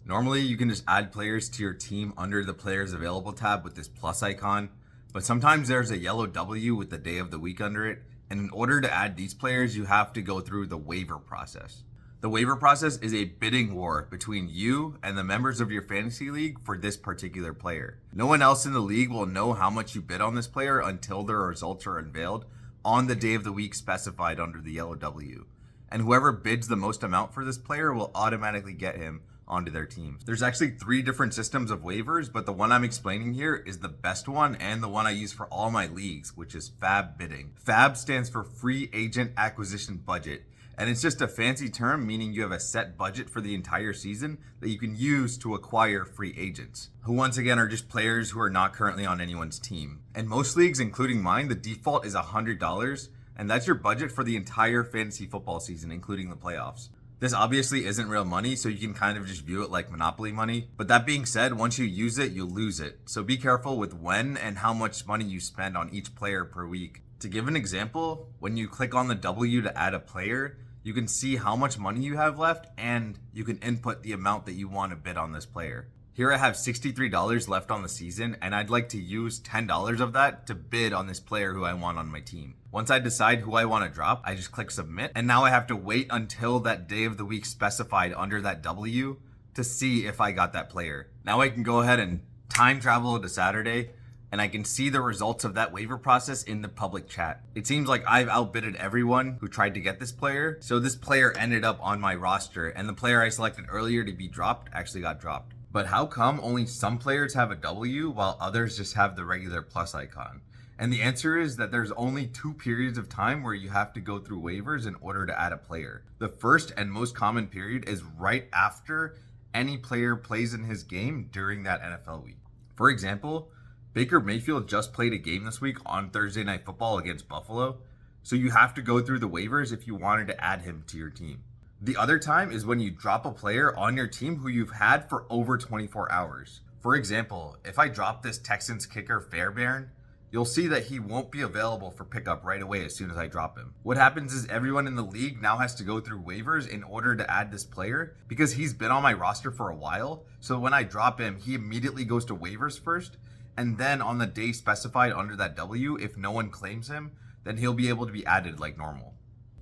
Normally, you can just add players to your team under the Players Available tab with this plus icon, but sometimes there's a yellow W with the day of the week under it, and in order to add these players, you have to go through the waiver process. The waiver process is a bidding war between you and the members of your fantasy league for this particular player. No one else in the league will know how much you bid on this player until their results are unveiled on the day of the week specified under the yellow W. And whoever bids the most amount for this player will automatically get him onto their teams. There's actually 3 different systems of waivers, but the one I'm explaining here is the best one and the one I use for all my leagues, which is FAAB bidding. FAAB stands for Free Agent Acquisition Budget, and it's just a fancy term meaning you have a set budget for the entire season that you can use to acquire free agents, who once again are just players who are not currently on anyone's team. In most leagues, including mine, the default is $100, and that's your budget for the entire fantasy football season, including the playoffs. This obviously isn't real money, so you can kind of just view it like Monopoly money. But that being said, once you use it, you'll lose it. So be careful with when and how much money you spend on each player per week. To give an example, when you click on the W to add a player, you can see how much money you have left and you can input the amount that you want to bid on this player. Here I have $63 left on the season, and I'd like to use $10 of that to bid on this player who I want on my team. Once I decide who I want to drop, I just click submit, and now I have to wait until that day of the week specified under that W to see if I got that player. Now I can go ahead and time travel to Saturday, and I can see the results of that waiver process in the public chat. It seems like I've outbidded everyone who tried to get this player, so this player ended up on my roster, and the player I selected earlier to be dropped actually got dropped. But how come only some players have a W while others just have the regular plus icon? And the answer is that there's only 2 periods of time where you have to go through waivers in order to add a player. The first and most common period is right after any player plays in his game during that NFL week. For example, Baker Mayfield just played a game this week on Thursday Night Football against Buffalo, so you have to go through the waivers if you wanted to add him to your team. The other time is when you drop a player on your team who you've had for over 24 hours. For example, if I drop this Texans kicker Fairbairn, you'll see that he won't be available for pickup right away as soon as I drop him. What happens is everyone in the league now has to go through waivers in order to add this player because he's been on my roster for a while. So when I drop him, he immediately goes to waivers first, and then on the day specified under that W, if no one claims him, then he'll be able to be added like normal.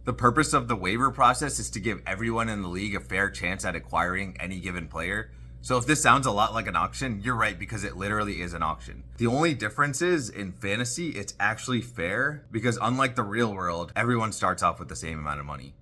The purpose of the waiver process is to give everyone in the league a fair chance at acquiring any given player. So if this sounds a lot like an auction, you're right, because it literally is an auction. The only difference is in fantasy, it's actually fair because unlike the real world, everyone starts off with the same amount of money.